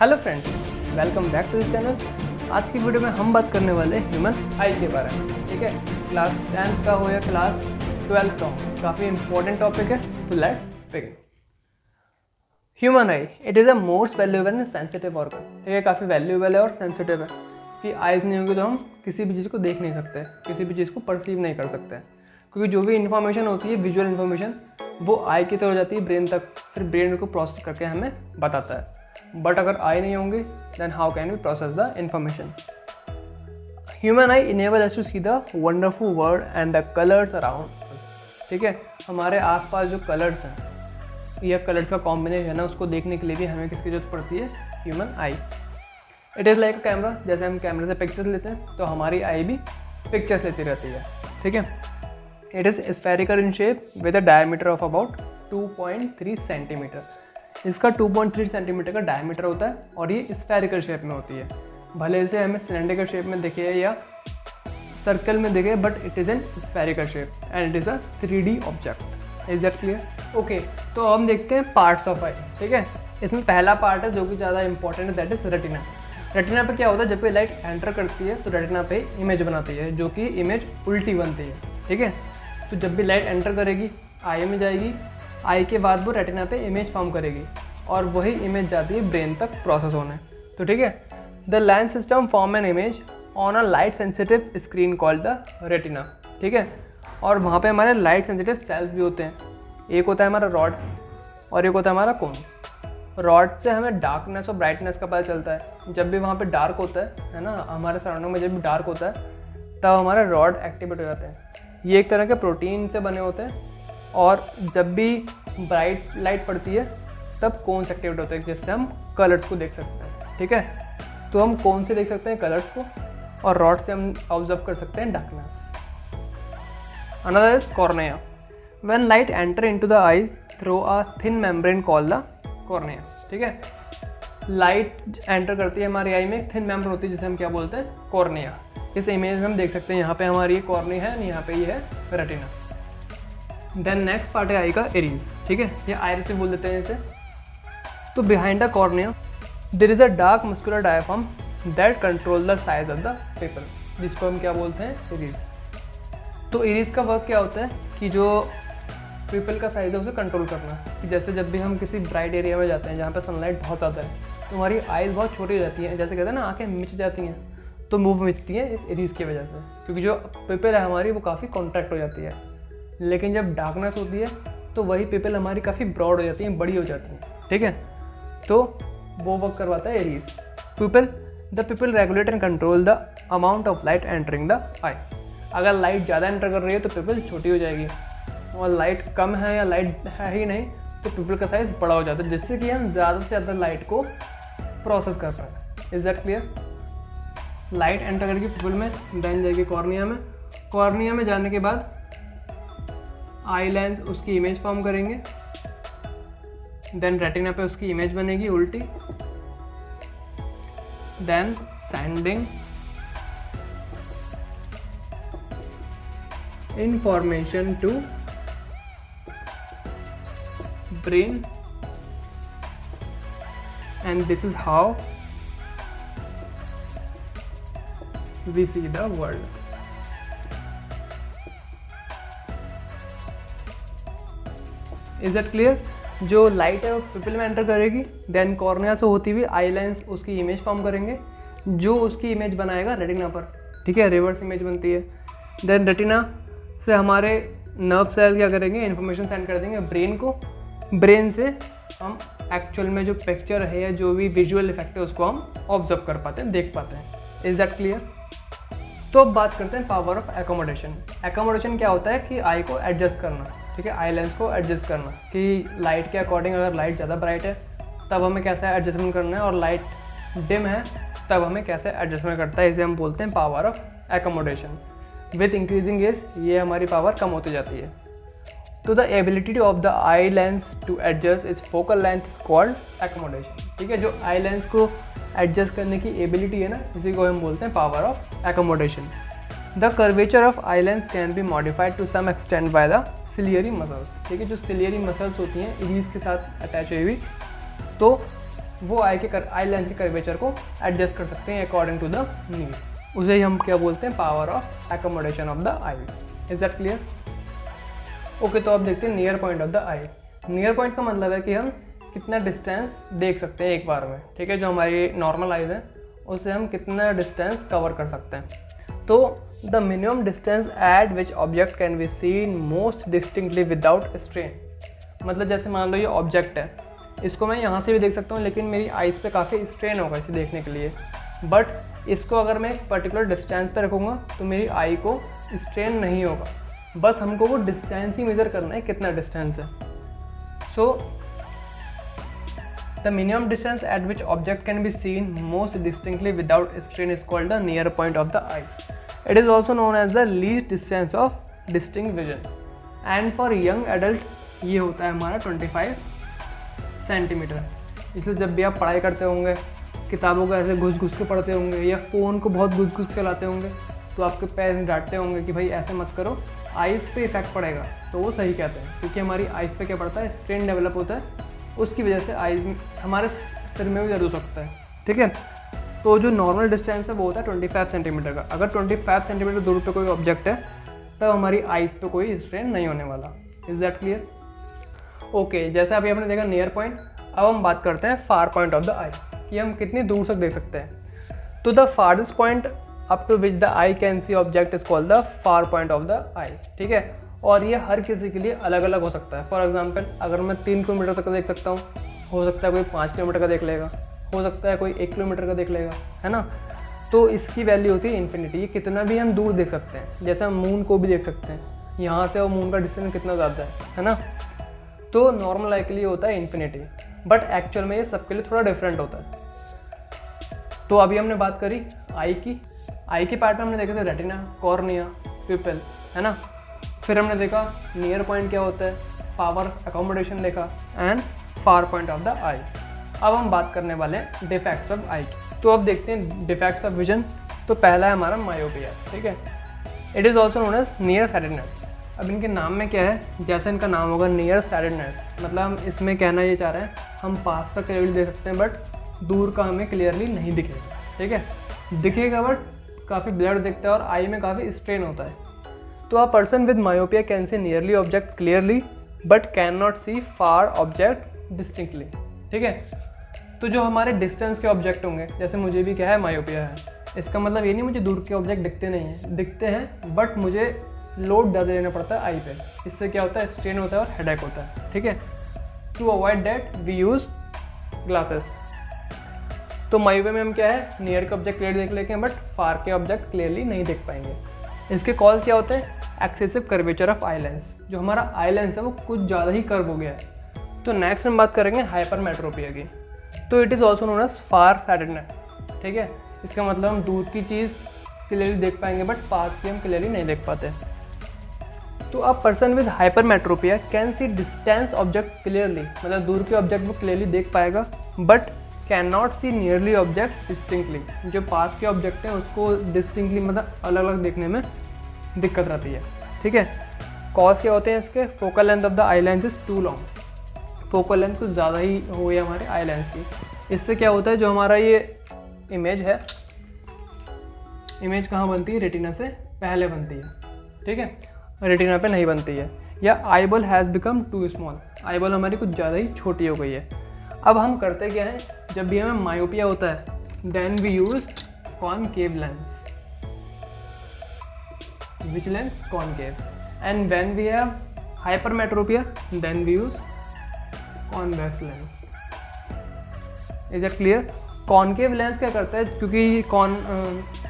Hello friends, welcome back to this channel. आज की video में हम बात करने वाले ह्यूमन आई के बारे में। ठीक है, क्लास 10th का हो या क्लास 12th का हो, काफ़ी इंपॉर्टेंट टॉपिक है। तो let's begin. Human I, it is a most valuable and sensitive organ. ठीक है, काफ़ी वैल्यूएबल है और सेंसिटिव है कि आइज़ नहीं होगी तो हम किसी भी चीज़ को देख नहीं सकते, किसी भी चीज़ को परसीव नहीं कर सकते, क्योंकि जो भी इन्फॉर्मेशन होती है, विजुअल इन्फॉर्मेशन, वो आई की तरह हो जाती है ब्रेन तक, फिर ब्रेन को प्रोसेस करके हमें बताता है। बट अगर आई नहीं होंगी then how can we process the information. Human eye enable us to see the wonderful world and the colours around. ठीक है, हमारे आसपास जो कलर्स हैं या कलर्स का कॉम्बिनेशन है ना, उसको देखने के लिए भी हमें किसकी जरूरत पड़ती है? Human I. It is like a camera. जैसे हम कैमरे से पिक्चर्स लेते हैं तो हमारी आई भी पिक्चर्स लेती रहती है। ठीक है, it is spherical in shape with a diameter of about 2.3 centimetre. इसका 2.3 सेंटीमीटर का डायमीटर होता है और ये स्फेरिकल शेप में होती है। भले इसे हमें सिलेंडरिकल शेप में दिखे या सर्कल में दिखे, but it is an spherical shape and it is a 3D object. Is that clear? Okay, तो हम देखते हैं पार्ट्स ऑफ आई। ठीक है, इसमें पहला पार्ट है जो कि ज़्यादा इंपॉर्टेंट है, दैट इज़ रेटिना। रेटिना पे क्या होता है? जब भी लाइट एंटर करती है तो रेटिना पे इमेज बनाती है, जो कि इमेज उल्टी बनती है। ठीक है, तो जब भी लाइट एंटर करेगी आई में जाएगी, आई के बाद वो रेटिना पे इमेज फॉर्म करेगी और वही इमेज जाती है ब्रेन तक प्रोसेस होने। तो ठीक है, the lens system form an image on a light sensitive screen called the retina. ठीक है, और वहाँ पे हमारे लाइट सेंसिटिव सेल्स भी होते हैं। एक होता है हमारा रॉड और एक होता है हमारा कोन। रॉड से हमें डार्कनेस और ब्राइटनेस का पता चलता है। जब भी वहाँ पे डार्क होता है ना, हमारे सराउंडिंग में जब भी डार्क होता है तब हमारे रॉड एक्टिवेट हो जाते हैं। ये एक तरह के प्रोटीन से बने होते हैं और जब भी ब्राइट लाइट पड़ती है तब कोन्स एक्टिवेट होते हैं, जिससे हम कलर्स को देख सकते हैं। ठीक है, तो हम कौन से देख सकते हैं? कलर्स को, और रॉड से हम ऑब्जर्व कर सकते हैं darkness. Another is cornea. When light enter into the I through a thin membrane called the cornea. ठीक है, लाइट एंटर करती है हमारी आई में, एक थिन मेम्ब्रेन होती है जिसे हम क्या बोलते हैं? कॉर्निया। इस इमेज में हम देख सकते हैं यहाँ पे हमारी ये कॉर्निया है, यहाँ पे ये है रेटिना। देन नेक्स्ट पार्ट है आई का इरीज। ठीक है, ये आइरिस से बोल देते हैं इसे। तो behind the cornea there is a dark muscular diaphragm that control the size of the paper, जिसको हम क्या बोलते हैं? इरीज। तो इरीज का वर्क क्या होता है कि जो पीपल का साइज है उसे कंट्रोल करना। कि जैसे जब भी हम किसी ब्राइट एरिया में जाते हैं जहाँ पे सनलाइट बहुत ज़्यादा है तो हमारी आइज़ बहुत छोटी हो जाती हैं। जैसे कहते हैं ना, आँखें मिच जाती हैं, तो मूव मिचती हैं इस इरीज की वजह से, क्योंकि जो पीपल है हमारी वो काफ़ी कॉन्ट्रैक्ट हो जाती है। लेकिन जब डार्कनेस होती है तो वही पीपल हमारी काफ़ी ब्रॉड हो जाती हैं, बड़ी हो जाती हैं। ठीक है, तो वो वर्क करवाता है iris. The pupil regulate and control the amount of light entering the eye. अगर लाइट ज़्यादा एंटर कर रही है तो पीपल छोटी हो जाएगी, और लाइट कम है या लाइट है ही नहीं तो पीपल का साइज़ बड़ा हो जाता है, जिससे कि हम ज़्यादा से ज़्यादा लाइट को प्रोसेस कर पाए। Is that clear? Light enter करके पीपल में, देन जाएगी कॉर्निया में। कॉर्निया में जाने के बाद आई लेंस उसकी इमेज फॉर्म करेंगे, देन रेटिना पे उसकी इमेज बनेगी उल्टी, then sending information to brain, and this is how we see the world. Is that clear? जो लाइट है वो पिपल में एंटर करेगी, देन कॉर्निया से होती हुई आई लेंस उसकी इमेज फॉर्म करेंगे, जो उसकी इमेज बनाएगा रेटिना पर। ठीक है, रिवर्स इमेज बनती है। देन रेटिना से हमारे नर्व सेल क्या करेंगे? इन्फॉर्मेशन सेंड कर देंगे ब्रेन को। ब्रेन से हम एक्चुअल में जो पिक्चर है या जो भी विजुअल इफेक्ट है उसको हम ऑब्जर्व कर पाते हैं, देख पाते हैं। Is that clear? तो अब बात करते हैं पावर ऑफ एकोमोडेशन। एकोमोडेशन क्या होता है? कि आई को एडजस्ट करना। ठीक है, आई लेंस को एडजस्ट करना कि लाइट के अकॉर्डिंग, अगर लाइट ज़्यादा ब्राइट है तब हमें कैसा एडजस्टमेंट करना है, और लाइट डिम है तब हमें कैसे एडजस्टमेंट करता है। इसे हम बोलते हैं power of accommodation. With increasing age ये हमारी पावर कम होती जाती है। तो the ability of the eye lens to adjust is focal length is called accommodation. ठीक है, जो आई लेंस को एडजस्ट करने की एबिलिटी है ना, इसी को हम बोलते हैं power of accommodation. The curvature of eye lens can be modified to some extent by the ciliary muscles. ठीक है, जो सिलियरी मसल्स होती हैं इरीज के साथ अटैच हुई हुई, तो वो आई लेंस के कर्वेचर को एडजस्ट कर सकते हैं अकॉर्डिंग टू द नीड। उसे ही हम क्या बोलते हैं, power of accommodation of the I. Is that clear? Okay, तो अब देखते हैं near point of the I. Near point का मतलब है कि हम कितना डिस्टेंस देख सकते हैं एक बार में, ठीक है। जो हमारी नॉर्मल आइज है उससे हम कितना डिस्टेंस कवर कर सकते हैं। तो the minimum distance at which object can be seen most distinctly without strain. मतलब जैसे मान लो ये ऑब्जेक्ट है, इसको मैं यहाँ से भी देख सकता हूँ, लेकिन मेरी आइज़ पे काफ़ी स्ट्रेन होगा इसे देखने के लिए। बट इसको अगर मैं एक पर्टिकुलर डिस्टेंस पे रखूँगा तो मेरी आई को स्ट्रेन नहीं होगा। बस हमको वो डिस्टेंस ही मेज़र करना है, कितना डिस्टेंस है। So the minimum distance at which object can be seen most distinctly without strain is called the near point of the eye. It is also known as the least distance of distinct vision. And for young adult ये होता है हमारा 25 centimetre. इसलिए जब भी आप पढ़ाई करते होंगे, किताबों को ऐसे घुस के पढ़ते होंगे या फ़ोन को बहुत घुस चलाते होंगे, तो आपके पेरेंट्स डांटते होंगे कि भाई ऐसे मत करो, आइज़ पे इफेक्ट पड़ेगा। तो वो सही कहते हैं, क्योंकि हमारी आइज़ पे क्या पड़ता है, स्ट्रेन डेवलप होता है, उसकी वजह से आइज़ हमारे सिर में भी दर्द हो सकता है, ठीक है। तो जो नॉर्मल डिस्टेंस है वो होता है 25 सेंटीमीटर का। अगर 25 सेंटीमीटर दूर पे कोई ऑब्जेक्ट है तब हमारी आइज़ पे कोई स्ट्रेन नहीं होने वाला। Is that clear? ओके, जैसे अभी आपने देखा नियर पॉइंट, अब हम बात करते हैं far point of the eye, कि हम कितनी दूर तक देख सकते हैं। तो the farthest point up to which the eye can see object is called the far point of the eye, ठीक है। और ये हर किसी के लिए अलग अलग हो सकता है। फॉर एग्जांपल, अगर मैं 3 किलोमीटर तक देख सकता हूँ, हो सकता है कोई 5 किलोमीटर का देख लेगा, हो सकता है कोई 1 किलोमीटर का देख लेगा, है ना। तो इसकी वैल्यू होती है इन्फिनिटी। ये कितना भी हम दूर देख सकते हैं, जैसे हम मून को भी देख सकते हैं, यहाँ से और मून का डिस्टेंस कितना ज़्यादा है ना। तो नॉर्मल आई के लिए होता है इन्फिनिटी, बट एक्चुअल में ये सबके लिए थोड़ा डिफरेंट होता है। तो अभी हमने बात करी आई की। आई के पार्ट में हमने देखे थे रेटिना, कॉर्निया, प्यूपिल, है ना। फिर हमने देखा नियर पॉइंट क्या होता है, पावर अकोमोडेशन देखा, and far point of the eye. अब हम बात करने वाले हैं डिफेक्ट्स ऑफ आई की। तो अब देखते हैं डिफेक्ट्स ऑफ विजन। तो पहला है हमारा मायोपिया, ठीक है। It is also known as near sightedness. अब इनके नाम में क्या है, जैसे इनका नाम होगा नियर साइटेडनेस, मतलब हम इसमें कहना ये चाह रहे हैं हम पास तक क्लियरली देख सकते हैं, बट दूर का हमें क्लियरली नहीं दिखेगा, ठीक है। दिखेगा बट काफ़ी ब्लर दिखता है और आई में काफ़ी स्ट्रेन होता है। तो a person with myopia can see nearly object clearly but can not see far object distinctly, ठीक है। तो जो हमारे डिस्टेंस के ऑब्जेक्ट होंगे, जैसे मुझे भी क्या है, मायोपिया है, इसका मतलब ये नहीं मुझे दूर के ऑब्जेक्ट दिखते नहीं हैं, दिखते हैं बट मुझे लोड ज़्यादा देना पड़ता है आई पे। इससे क्या होता है, स्ट्रेन होता है और हेडेक होता है, ठीक है। To avoid that we use glasses. तो मायोपिया में हम क्या है, नियर के ऑब्जेक्ट क्लियर देख लेते हैं बट फार के ऑब्जेक्ट क्लियरली नहीं देख पाएंगे। इसके कॉज क्या होते हैं, excessive curvature of eye lens. जो हमारा आई लेंस है वो कुछ ज़्यादा ही कर्व हो गया है। तो नेक्स्ट हम बात करेंगे हाइपरमेट्रोपिया की। तो it is also known as far sightedness, ठीक है। इसका मतलब हम दूर की चीज़ क्लियरली देख पाएंगे बट पास की हम क्लियरली नहीं देख पाते। तो a person with hypermetropia can see distance object clearly, मतलब दूर के ऑब्जेक्ट वो क्लियरली देख पाएगा but can not see nearly object distinctly. जो पास के ऑब्जेक्ट हैं उसको डिस्टिंक्टली मतलब अलग अलग देखने में दिक्कत रहती है, ठीक है। कॉज क्या होते हैं इसके, focal length of the eye lens is too long. Focal length कुछ ज़्यादा ही हो गई हमारे आई लेंस की। इससे क्या होता है, जो हमारा ये इमेज है, इमेज कहाँ बनती है, रेटिना से पहले बनती है, ठीक है, रेटिना पे नहीं बनती है। या eyeball has become too small, eyeball हमारी कुछ ज़्यादा ही छोटी हो गई है। अब हम करते क्या हैं, जब भी हमें मायोपिया होता है then we use concave lens. Which lens, concave. And when we have hypermetropia then we use convex lens. Is it clear? Concave lens क्या करता है, क्योंकि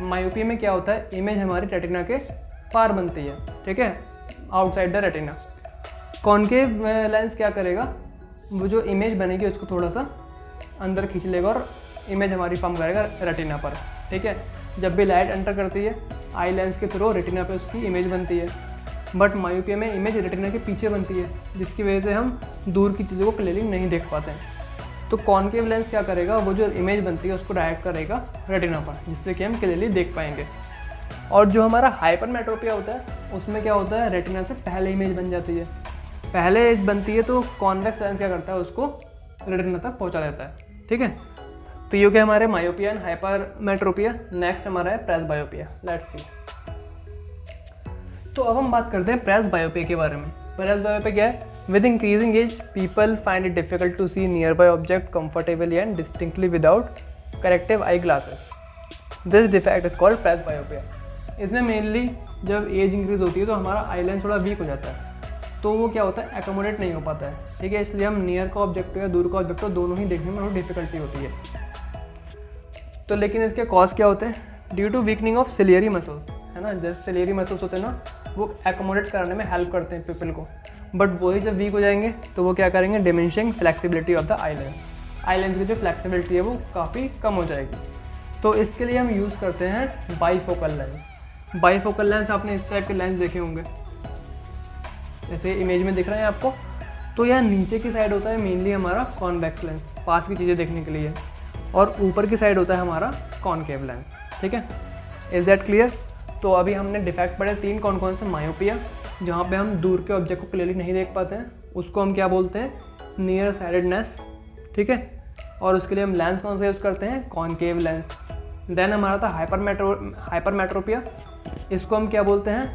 मायोपिया में क्या होता है, इमेज हमारी रेटिना के पार बनती है, ठीक है, outside the retina. Concave lens क्या करेगा, वो जो इमेज बनेगी उसको थोड़ा सा अंदर खींच लेगा और इमेज हमारी फॉर्म करेगा रेटिना पर, ठीक है। जब भी लाइट एंटर करती है आई लेंस के थ्रू रेटिना पे उसकी इमेज बनती है, बट मायोपिया में इमेज रेटिना के पीछे बनती है, जिसकी वजह से हम दूर की चीज़ों को क्लियरली नहीं देख पाते हैं। तो कॉनकेव लेंस क्या करेगा, वो जो इमेज बनती है उसको डायरेक्ट करेगा रेटिना पर, जिससे कि हम क्लियरली देख पाएंगे। और जो हमारा हाइपरमेट्रोपिया होता है उसमें क्या होता है, रेटिना से पहले इमेज बन जाती है, पहले बनती है, तो कॉन्वेक्स लेंस क्या करता है, उसको रेटिना तक पहुंचा देता है, ठीक है। तो ये क्या हमारे मायोपिया एंड हाइपरमेट्रोपिया। नेक्स्ट हमारा है प्रेसबायोपिया। Let's see. तो अब हम बात करते हैं प्रेसबायोपिया के बारे में। प्रेसबायोपिया क्या है? With increasing age people find it difficult to see nearby object comfortably and distinctly without corrective eye glasses. This defect is called presbyopia. इसमें मेनली जब एज इंक्रीज होती है तो हमारा आई लेंस थोड़ा वीक हो जाता है, तो वो क्या होता है, एकोमोडेट नहीं हो पाता है, ठीक है। इसलिए हम नियर का ऑब्जेक्ट हो या दूर का ऑब्जेक्ट हो दोनों ही देखने में थोड़ी डिफिकल्टी होती है। तो लेकिन इसके कॉज क्या होते हैं? Due to weakening of ciliary muscles, है ना। जैसे सिलियरी मसल्स होते हैं ना, वो एकोमोडेट कराने में हेल्प करते हैं पीपल को, बट वही जब वीक हो जाएंगे तो वो क्या करेंगे, diminishing flexibility of the eye lens. Eye lens की जो फ्लेक्सिबिलिटी है वो काफ़ी कम हो जाएगी। तो इसके लिए हम यूज़ करते हैं बाईफोकल लेंस। बाईफोकल लेंस आपने इस टाइप के लेंस देखे होंगे, जैसे इमेज में दिख रहा है आपको। तो यह नीचे की साइड होता है मेनली हमारा कॉन्वेक्स लेंस, पास की चीज़ें देखने के लिए, और ऊपर की साइड होता है हमारा कॉनकेव लेंस, ठीक है। Is that clear? तो अभी हमने डिफेक्ट पढ़े 3 कौन कौन से। मायोपिया, जहाँ पे हम दूर के ऑब्जेक्ट को क्लियरली नहीं देख पाते हैं, उसको हम क्या बोलते हैं, नियर साइडेडनेस, ठीक है। और उसके लिए हम लेंस कौन सा यूज़ करते हैं, कॉनकेव लेंस। देन हमारा था हाइपरमेट्रोपिया, इसको हम क्या बोलते हैं,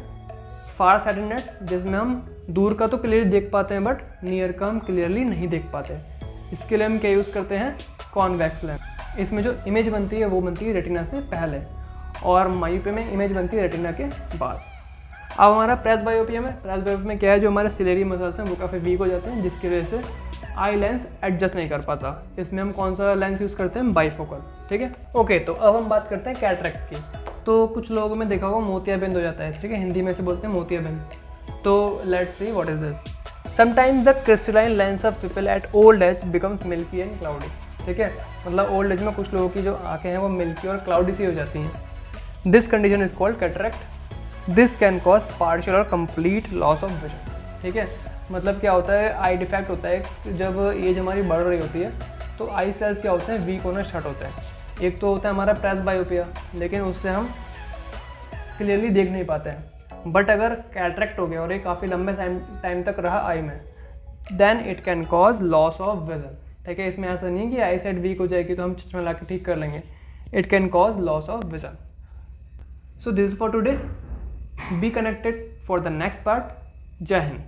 फार साइडेडनेस, जिसमें हम दूर का तो क्लियरली देख पाते हैं बट नियर का हम क्लियरली नहीं देख पाते। इसके लिए हम क्या यूज़ करते हैं, कॉन्वेक्स लेंस। इसमें जो इमेज बनती है वो बनती है रेटिना से पहले, और मायोपिया में इमेज बनती है रेटिना के बाद। अब हमारा प्रेसबायोपिया में क्या है, जो हमारे सिलेरी मसल्स हैं वो काफ़ी वीक हो जाते हैं, जिसकी वजह से आई लेंस एडजस्ट नहीं कर पाता। इसमें हम कौन सा लेंस यूज़ करते हैं, बाईफोकल, ठीक है। ओके, तो अब हम बात करते हैं कैटरेक्ट की। तो कुछ लोगों में देखा होगा मोतियाबिंद हो जाता है, ठीक है, हिंदी में से बोलते हैं मोतियाबिंद। तो let's see what is this. Sometimes the crystalline lens of people at old age becomes milky and cloudy, ठीक है। मतलब ओल्ड एज में कुछ लोगों की जो आंखें हैं वो मिल्की और क्लाउडी सी हो जाती हैं। This condition is called cataract. This can cause partial और कंप्लीट लॉस ऑफ विजन, ठीक है। मतलब क्या होता है, आई डिफेक्ट होता है। जब एज हमारी बढ़ रही होती है तो आई सेल्स क्या होते हैं, वीक होना स्टार्ट होते हैं। एक तो होता है हमारा प्रेसबायोपिया, लेकिन उससे हम क्लियरली देख नहीं पाते हैं। बट अगर कैटरेक्ट हो गया और ये काफ़ी लंबे टाइम तक रहा आई में, then it can cause loss of vision, ठीक है। इसमें ऐसा नहीं है कि आई साइड वीक हो जाएगी तो हम चश्मा ला के ठीक कर लेंगे। It can cause loss of vision. So this is for today. Be connected for the next part. जय हिंद।